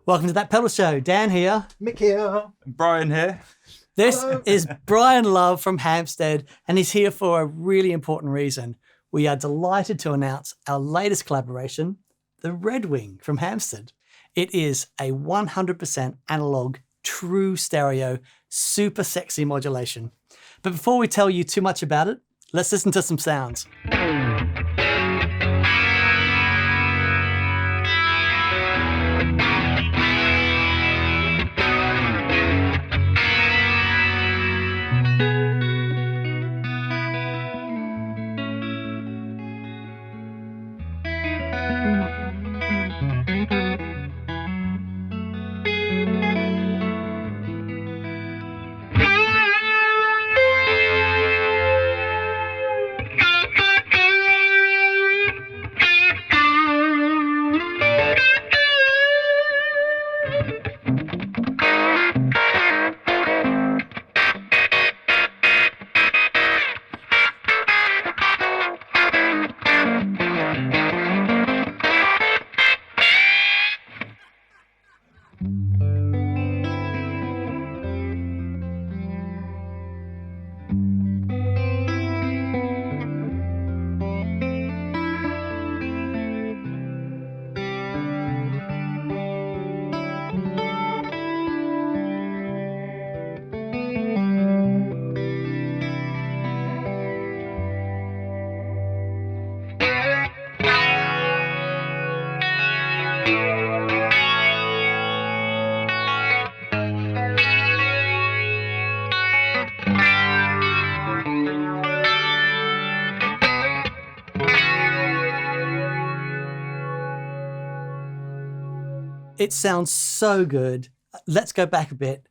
Welcome to That Pedal Show. Dan here. Mick here. Brian here. This Hello. is Brian Love from Hamstead, and he's here for a really important reason. We are delighted to announce our latest collaboration, the Redwing from Hamstead. It is a 100% analog, true stereo, super sexy modulation. But before we tell you too much about it, let's listen to some sounds. It sounds so good. Let's go back a bit.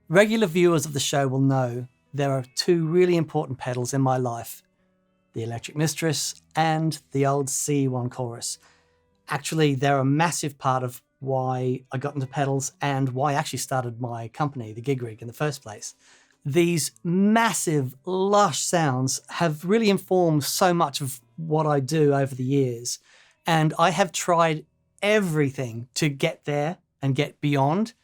Regular viewers of the show will know there are two really important pedals in my life, the Electric Mistress and the old C1 chorus. Actually, they're a massive part of why I got into pedals and why I actually started my company, the Gig Rig, in the first place. These massive, lush sounds have really informed so much of what I do over the years. And I have tried everything to get there and get beyond,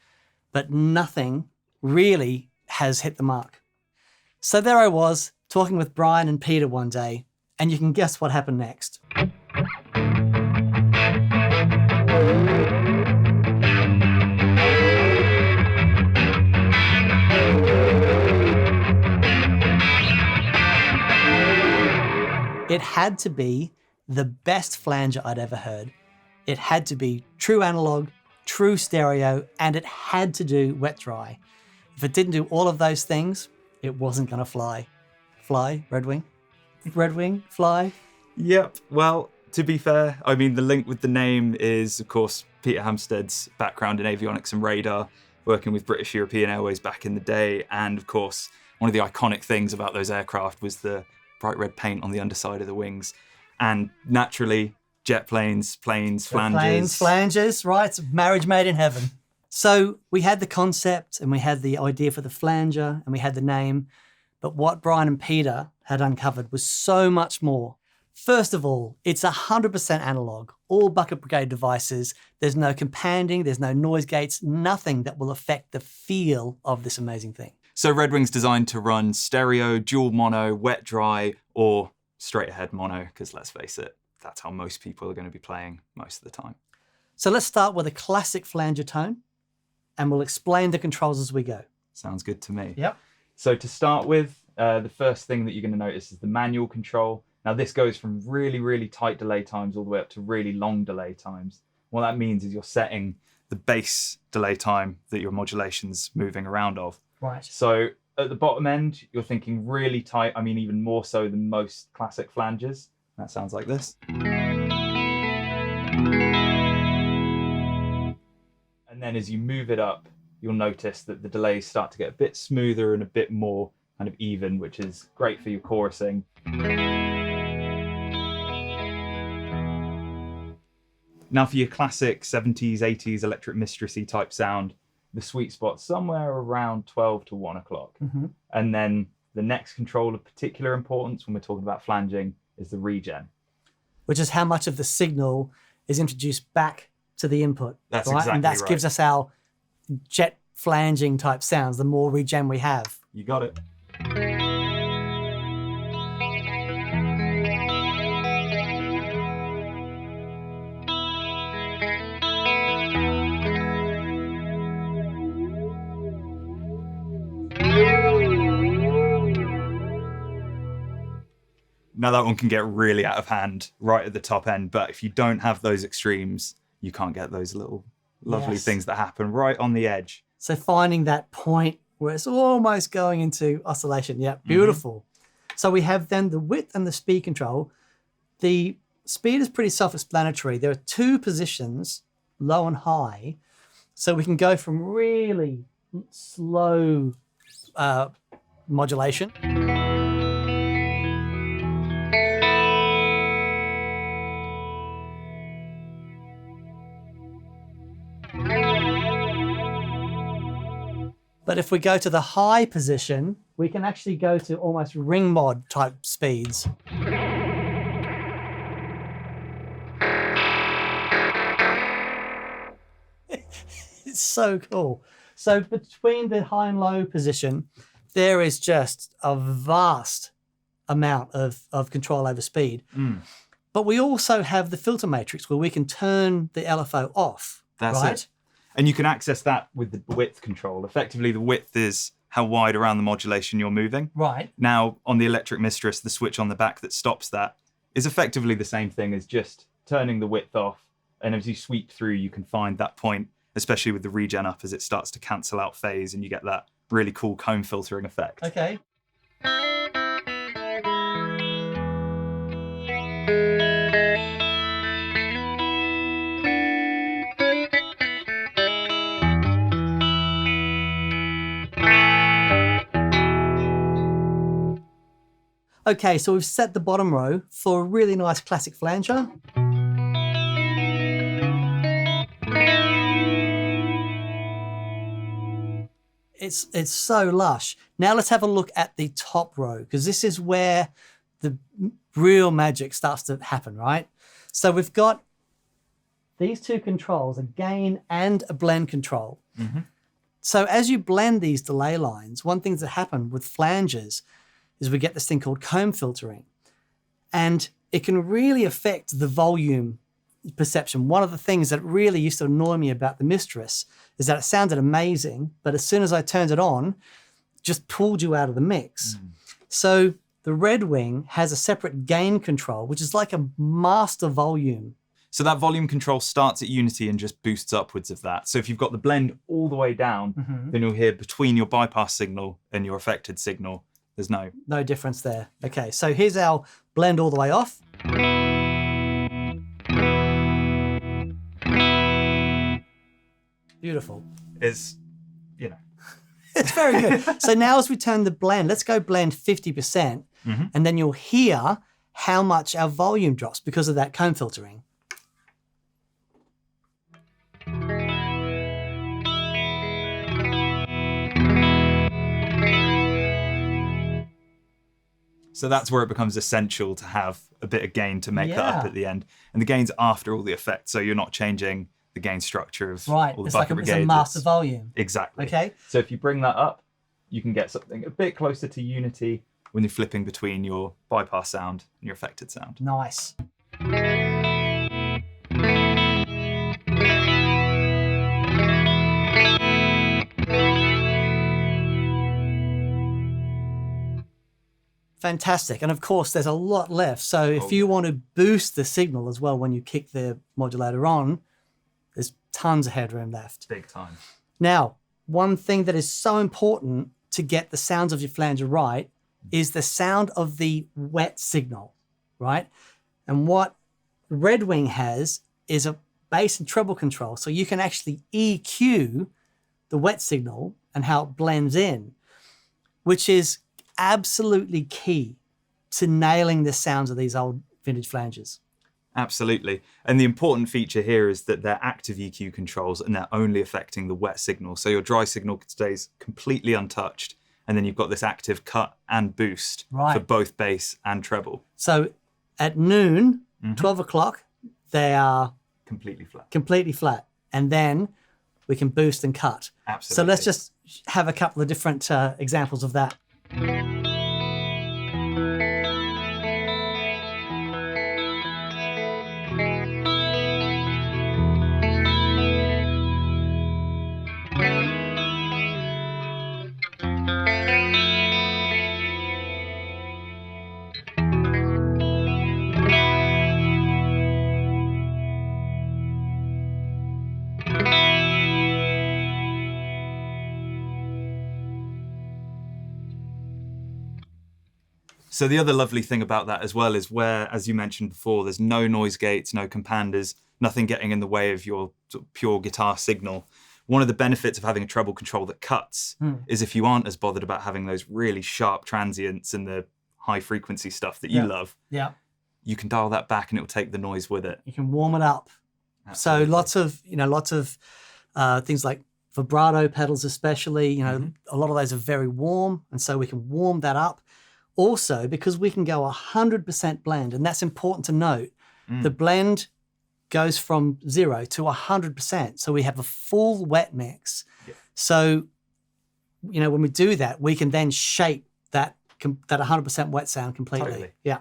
but nothing really has hit the mark. So there I was, talking with Brian and Peter one day, and you can guess what happened next. It had to be the best flanger I'd ever heard. It had to be true analog, true stereo, and it had to do wet dry. If it didn't do all of those things, it wasn't going to fly. Fly, Redwing? Redwing, fly? Yep. Well, to be fair, I mean, the link with the name is, of course, Peter Hamstead's background in avionics and radar, working with British European Airways back in the day. And of course, one of the iconic things about those aircraft was the bright red paint on the underside of the wings. And naturally, jet planes, planes, flanges. Planes, flanges, right? It's marriage made in heaven. So we had the concept and we had the idea for the flanger and we had the name. But what Brian and Peter had uncovered was so much more. First of all, it's 100% analog, all bucket brigade devices. There's no companding, there's no noise gates, nothing that will affect the feel of this amazing thing. So Redwing's designed to run stereo, dual mono, wet dry, or straight ahead mono, because let's face it, that's how most people are going to be playing most of the time. So let's start with a classic flanger tone and we'll explain the controls as we go. Sounds good to me. Yep. So to start with, the first thing that you're going to notice is the manual control. Now this goes from really, really tight delay times all the way up to really long delay times. What that means is you're setting the base delay time that your modulation's moving around of. Right. So at the bottom end, you're thinking really tight. I mean, even more so than most classic flangers. That sounds like this. And then as you move it up, you'll notice that the delays start to get a bit smoother and a bit more kind of even, which is great for your chorusing. Now for your classic 70s, 80s electric mistressy type sound, the sweet spot's somewhere around 12 to 1 o'clock. Mm-hmm. And then the next control of particular importance when we're talking about flanging is the regen. Which is how much of the signal is introduced back to the input. That's right? exactly And that right. gives us our jet flanging type sounds, the more regen we have. You got it. Now that one can get really out of hand right at the top end, but if you don't have those extremes, you can't get those little lovely things that happen right on the edge. So finding that point where it's almost going into oscillation. Yeah, beautiful. So we have then the width and the speed control. The speed is pretty self-explanatory. There are two positions, low and high. So we can go from really slow modulation but if we go to the high position, we can actually go to almost ring mod type speeds. It's so cool. So between the high and low position, there is just a vast amount of control over speed. But we also have the filter matrix where we can turn the LFO off. That's it. And you can access that with the width control. Effectively, the width is how wide around the modulation you're moving. Right. Now, on the Electric Mistress, the switch on the back that stops that is effectively the same thing as just turning the width off. And as you sweep through, you can find that point, especially with the regen up, as it starts to cancel out phase and you get that really cool comb filtering effect. Okay. Okay, so we've set the bottom row for a really nice classic flanger. It's so lush. Now let's have a look at the top row, because this is where the real magic starts to happen, right? So we've got these two controls, a gain and a blend control. So as you blend these delay lines, one thing that happens with flangers is we get this thing called comb filtering. And it can really affect the volume perception. One of the things that really used to annoy me about the Mistress is that it sounded amazing, but as soon as I turned it on, just pulled you out of the mix. So the Redwing has a separate gain control, which is like a master volume. So that volume control starts at unity and just boosts upwards of that. So if you've got the blend all the way down, then you'll hear between your bypass signal and your affected signal, there's no difference there. Okay, so here's our blend all the way off. Beautiful. It's It's very good. So now as we turn the blend, let's go blend 50%, and then you'll hear how much our volume drops because of that comb filtering. So that's where it becomes essential to have a bit of gain to make that up at the end. And the gain's after all the effects, so you're not changing the gain structure of all the It's bucket like it's a brigades. master volume. Exactly. Okay. So if you bring that up, you can get something a bit closer to unity when you're flipping between your bypass sound and your affected sound. Nice. Fantastic. And of course, there's a lot left. So if you want to boost the signal as well when you kick the modulator on, there's tons of headroom left. Big time. Now, one thing that is so important to get the sounds of your flanger right is the sound of the wet signal, right? And what Redwing has is a bass and treble control. So you can actually EQ the wet signal and how it blends in, which is absolutely key to nailing the sounds of these old vintage flangers. Absolutely. And the important feature here is that they're active EQ controls and they're only affecting the wet signal. So your dry signal stays completely untouched. And then you've got this active cut and boost for both bass and treble. So at noon, 12 o'clock, they are completely flat. Completely flat. And then we can boost and cut. Absolutely. So let's just have a couple of different examples of that. So the other lovely thing about that as well is where, as you mentioned before, there's no noise gates, no companders, nothing getting in the way of your sort of pure guitar signal. One of the benefits of having a treble control that cuts is if you aren't as bothered about having those really sharp transients and the high frequency stuff that you love, you can dial that back and it will take the noise with it. You can warm it up. Absolutely. So lots of things like vibrato pedals especially, a lot of those are very warm, and so we can warm that up. Also, because we can go 100% blend, and that's important to note, the blend goes from 0 to 100%. So we have a full wet mix. Yeah. So, when we do that, we can then shape that 100% wet sound completely. Totally. Yeah.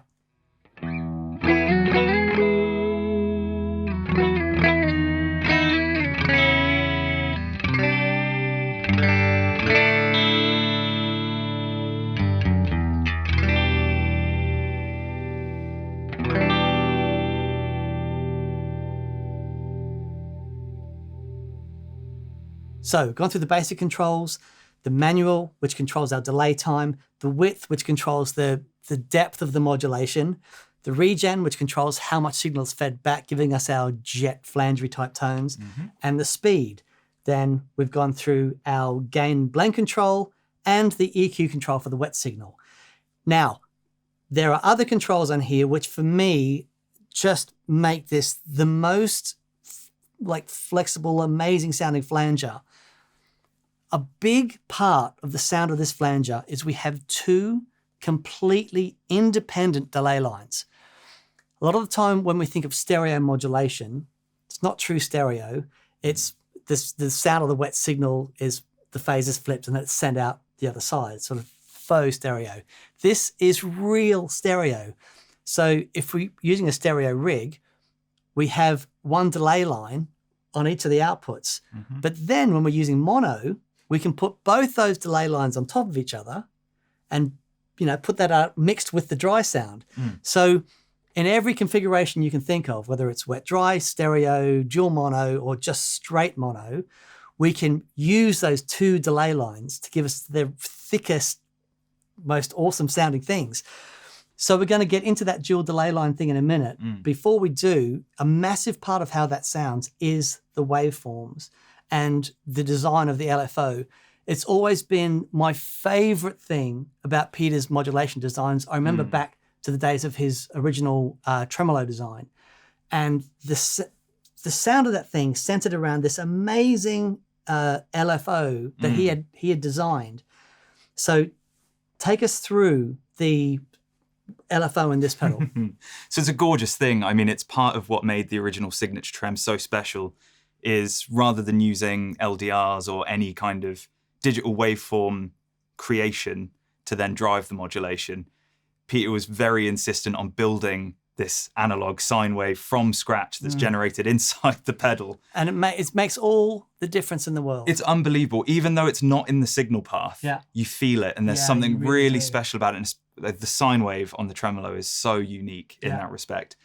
So, gone through the basic controls, the manual, which controls our delay time, the width, which controls the depth of the modulation, the regen, which controls how much signal is fed back, giving us our jet flangery type tones, and the speed. Then we've gone through our gain blend control and the EQ control for the wet signal. Now, there are other controls on here which for me just make this the most flexible, amazing sounding flanger. A big part of the sound of this flanger is we have two completely independent delay lines. A lot of the time when we think of stereo modulation, it's not true stereo. It's the sound of the wet signal is the phase is flipped and it's sent out the other side, sort of faux stereo. This is real stereo. So if we're using a stereo rig, we have one delay line on each of the outputs. But then when we're using mono, we can put both those delay lines on top of each other and, put that out mixed with the dry sound. So in every configuration you can think of, whether it's wet, dry, stereo, dual mono, or just straight mono, we can use those two delay lines to give us the thickest, most awesome sounding things. So we're going to get into that dual delay line thing in a minute. Before we do, a massive part of how that sounds is the waveforms and the design of the LFO. It's always been my favorite thing about Peter's modulation designs. I remember back to the days of his original tremolo design. And the sound of that thing centered around this amazing LFO that he had designed. So take us through the LFO in this pedal. So it's a gorgeous thing. I mean, it's part of what made the original signature trem so special is rather than using LDRs or any kind of digital waveform creation to then drive the modulation, Peter was very insistent on building this analog sine wave from scratch that's generated inside the pedal. And it makes all the difference in the world. It's unbelievable. Even though it's not in the signal path, you feel it. And there's something really special about it. And the sine wave on the tremolo is so unique in that respect.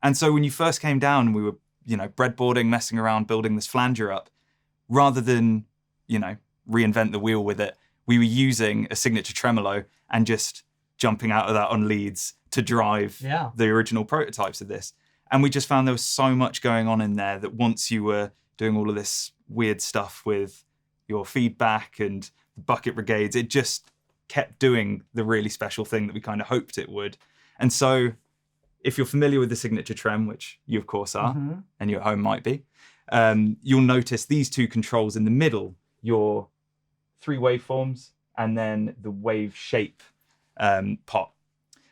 And so when you first came down, we were, breadboarding, messing around, building this flanger up, rather than, reinvent the wheel with it, we were using a signature tremolo and just jumping out of that on leads to drive the original prototypes of this. And we just found there was so much going on in there that once you were doing all of this weird stuff with your feedback and the bucket brigades, it just kept doing the really special thing that we kind of hoped it would. And so if you're familiar with the signature trem, which you of course are, and you at home might be, you'll notice these two controls in the middle, your three waveforms and then the wave shape pot.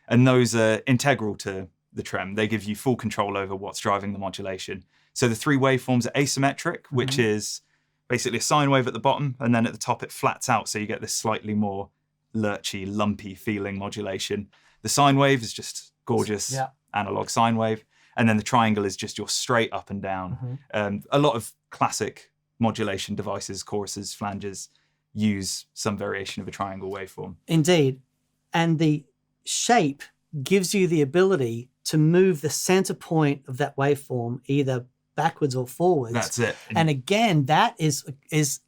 And those are integral to the trem. They give you full control over what's driving the modulation. So the three waveforms are asymmetric, which is basically a sine wave at the bottom, and then at the top it flats out, so you get this slightly more lurchy, lumpy feeling modulation. The sine wave is just gorgeous analog sine wave, and then the triangle is just your straight up and down. A lot of classic modulation devices, choruses, flanges, use some variation of a triangle waveform. Indeed. And the shape gives you the ability to move the center point of that waveform either backwards or forwards. That's it. And again, that is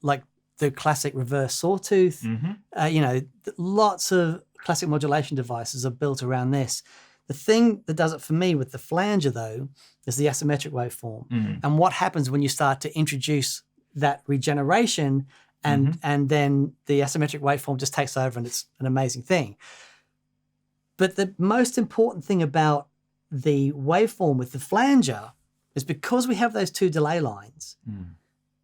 like the classic reverse sawtooth. You know, lots of classic modulation devices are built around this. The thing that does it for me with the flanger, though, is the asymmetric waveform. And what happens when you start to introduce that regeneration and then the asymmetric waveform just takes over and it's an amazing thing. But the most important thing about the waveform with the flanger is because we have those two delay lines,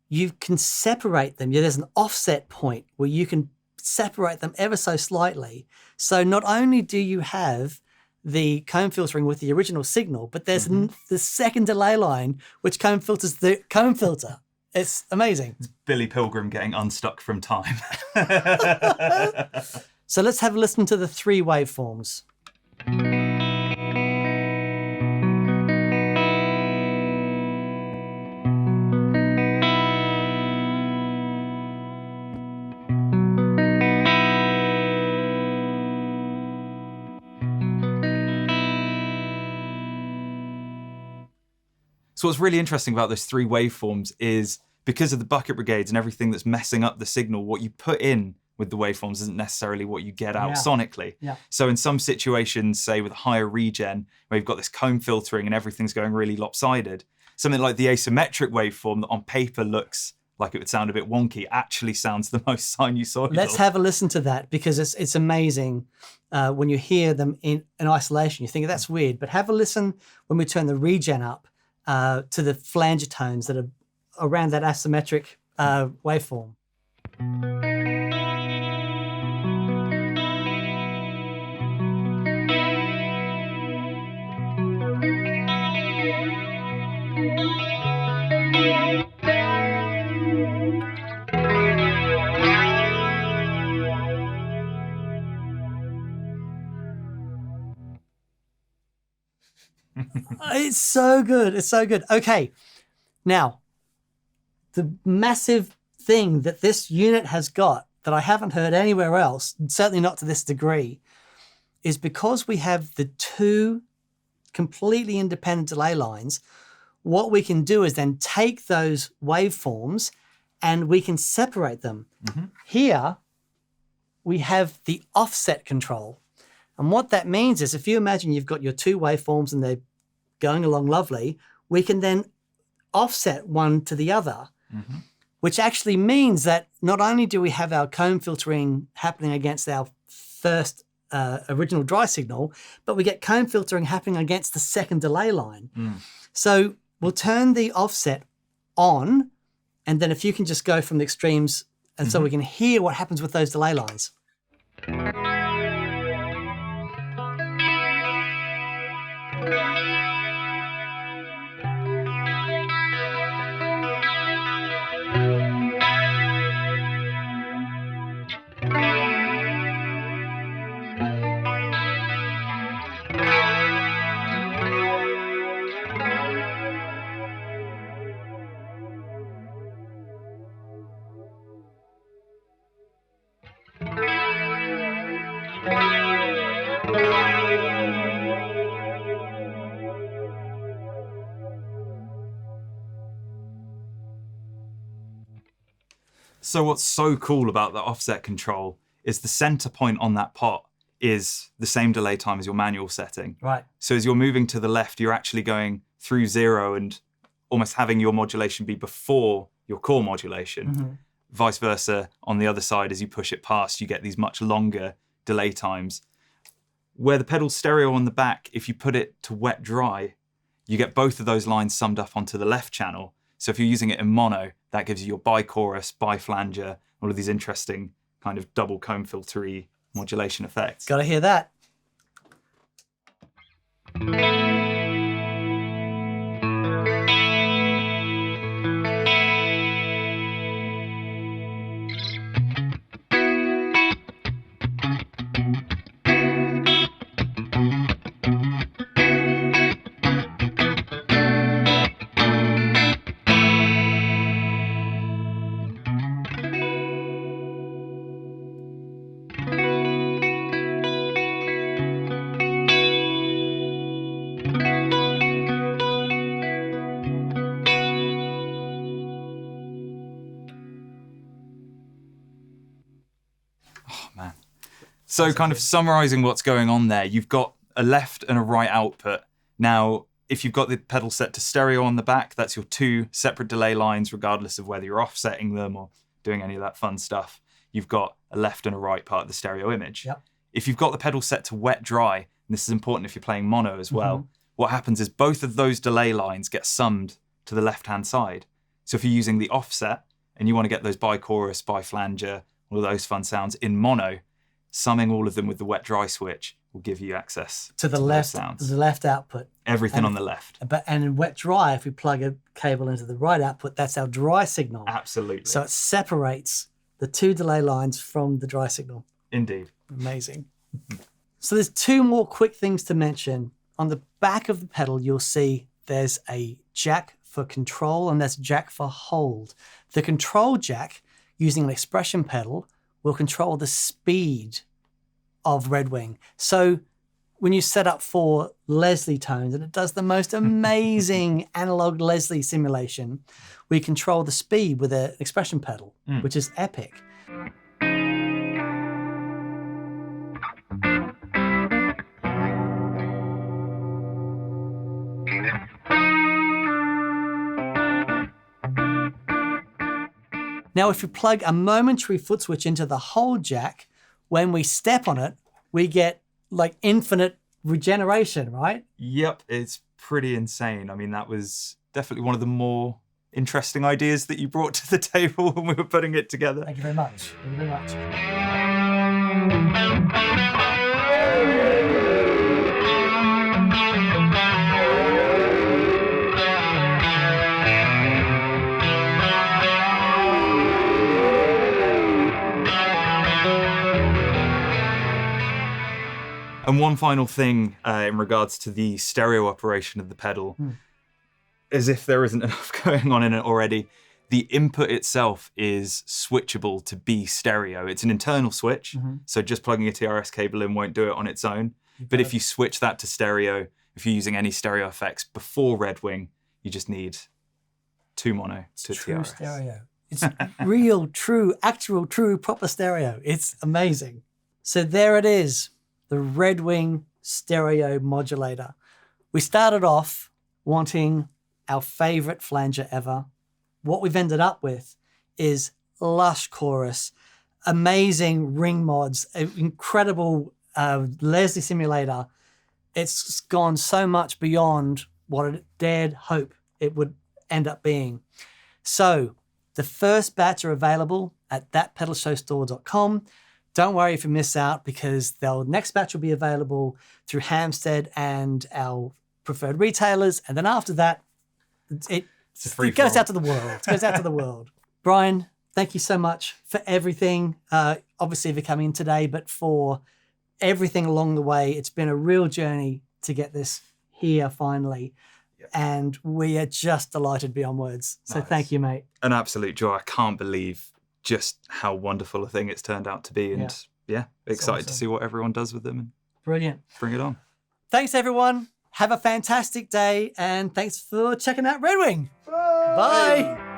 you can separate them. There's an offset point where you can separate them ever so slightly. So not only do you have the comb filtering with the original signal, but there's the second delay line which comb filters the comb filter. It's amazing. It's Billy Pilgrim getting unstuck from time. So let's have a listen to the three waveforms. So what's really interesting about those three waveforms is because of the bucket brigades and everything that's messing up the signal, what you put in with the waveforms isn't necessarily what you get out sonically. So in some situations, say with a higher regen, where you've got this comb filtering and everything's going really lopsided, something like the asymmetric waveform that on paper looks like it would sound a bit wonky actually sounds the most sinusoidal. Let's have a listen to that because it's amazing when you hear them in isolation. You think that's weird, but have a listen when we turn the regen up to the flanger tones that are around that asymmetric waveform. It's so good. It's so good. Okay. Now, the massive thing that this unit has got that I haven't heard anywhere else, certainly not to this degree, is because we have the two completely independent delay lines, what we can do is then take those waveforms and we can separate them. Here, we have the offset control. And what that means is if you imagine you've got your two waveforms and they're going along lovely, we can then offset one to the other, which actually means that not only do we have our comb filtering happening against our first original dry signal, but we get comb filtering happening against the second delay line. So we'll turn the offset on, and then if you can just go from the extremes, and so we can hear what happens with those delay lines. So what's so cool about the offset control is the center point on that pot is the same delay time as your manual setting. Right. So as you're moving to the left, you're actually going through zero and almost having your modulation be before your core modulation. Vice versa, on the other side, as you push it past, you get these much longer delay times. Where the pedal's stereo on the back, if you put it to wet dry, you get both of those lines summed up onto the left channel. So if you're using it in mono, that gives you your bi-chorus, bi-flanger, all of these interesting kind of double comb filtery modulation effects. Gotta hear that. So kind of summarizing what's going on there, you've got a left and a right output. Now, if you've got the pedal set to stereo on the back, that's your two separate delay lines, regardless of whether you're offsetting them or doing any of that fun stuff. You've got a left and a right part of the stereo image. Yep. If you've got the pedal set to wet dry, and this is important if you're playing mono as well, what happens is both of those delay lines get summed to the left-hand side. So if you're using the offset and you want to get those bi-chorus, bi-flanger, all of those fun sounds in mono, summing all of them with the wet dry switch will give you access to the those left sounds. the left output. Everything on the left. And in wet dry, if we plug a cable into the right output, that's our dry signal. Absolutely. So it separates the two delay lines from the dry signal. Indeed. Amazing. So there's two more quick things to mention. On the back of the pedal, you'll see there's a jack for control and there's a jack for hold. The control jack, using an expression pedal, will control the speed of Redwing. So when you set up for Leslie tones, and it does the most amazing analog Leslie simulation, we control the speed with an expression pedal, which is epic. Now, if you plug a momentary foot switch into the hold jack, when we step on it, we get like infinite regeneration, right? Yep, it's pretty insane. I mean, that was definitely one of the more interesting ideas that you brought to the table when we were putting it together. Thank you very much. Thank you very much. And one final thing in regards to the stereo operation of the pedal, as if there isn't enough going on in it already, the input itself is switchable to be stereo. It's an internal switch, so just plugging a TRS cable in won't do it on its own. But if you switch that to stereo, if you're using any stereo effects before Redwing, you just need two mono to true TRS. Stereo. It's real, true, actual, true, proper stereo. It's amazing. So there it is, the Redwing stereo modulator. We started off wanting our favorite flanger ever. What we've ended up with is lush chorus, amazing ring mods, an incredible Leslie simulator. It's gone so much beyond what I dared hope it would end up being. So the first batch are available at thatpedalshowstore.com. Don't worry if you miss out, because the next batch will be available through Hamstead and our preferred retailers. And then after that, it goes out to the world. It goes out to the world. Brian, thank you so much for everything. Obviously for coming in today, but for everything along the way. It's been a real journey to get this here finally. Yep. And we are just delighted beyond words. So Thank you, mate. An absolute joy. I can't believe just how wonderful a thing it's turned out to be. And excited awesome to see what everyone does with them and brilliant. Bring it on. Thanks, everyone. Have a fantastic day, and thanks for checking out Redwing. Bye. Bye.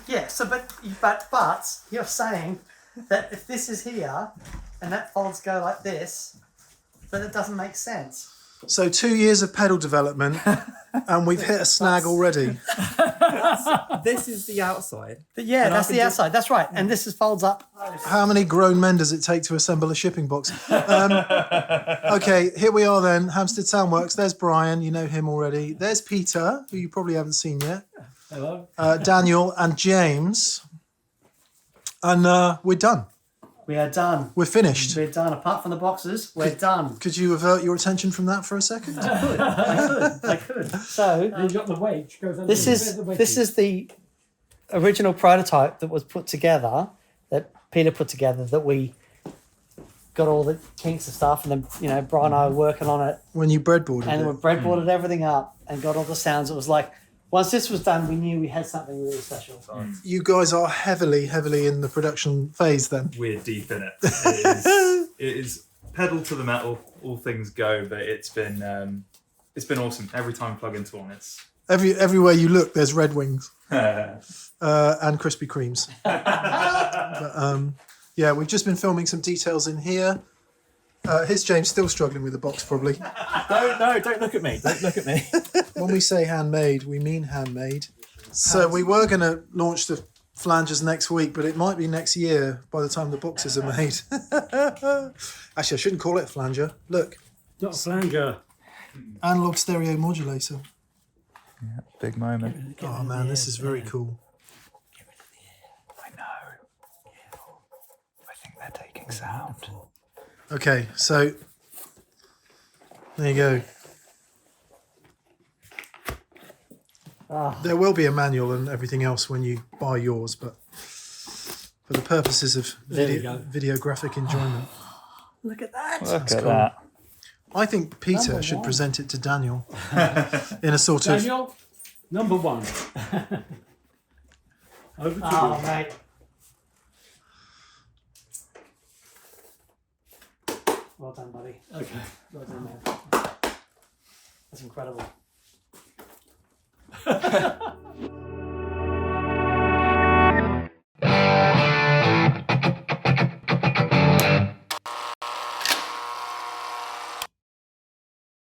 Yeah, so but you're saying that if this is here and that folds go like this, but it doesn't make sense. So 2 years of pedal development, and we've hit a snag already. This is the outside. But yeah, that's the outside. That's right. And this is folds up. How many grown men does it take to assemble a shipping box? Okay, here we are then. Hamstead Soundworks. There's Brian. You know him already. There's Peter, who you probably haven't seen yet. Hello. Daniel and James. And we're done. We are done. We're finished. We're done. Apart from the boxes, we're done. Could you avert your attention from that for a second? I could. So You've got the wedge. Goes under this is the original prototype that was put together, that Peter put together, that we got all the kinks and stuff, and then Brian and I were working on it, When you breadboarded and we it. breadboarded everything up and got all the sounds. It was like once this was done, we knew we had something really special. You guys are heavily in the production phase then. We're deep in it. It is pedal to the metal, all things go, but it's been awesome. Every time I plug into one, it's Everywhere you look, there's Redwings and Krispy Kremes. But, yeah, we've just been filming some details in here. Here's James still struggling with the box, probably. Don't look at me. Don't look at me. When we say handmade, we mean handmade. So we were going to launch the flanges next week, but it might be next year by the time the boxes are made. Actually, I shouldn't call it a flanger. Look, Not a flanger. analog stereo modulator. Yeah, big moment. Oh man, this is very cool. I know. I think they're taking sound. Okay, so there you go. There will be a manual and everything else when you buy yours, but for the purposes of There we go. videographic enjoyment, Look at that. Look at cool. that. I think Peter Number should one. present it to Daniel in a sort of. Daniel, number 1. Over to Oh, you. mate. Well done, buddy. Okay. Well done, man. That's incredible.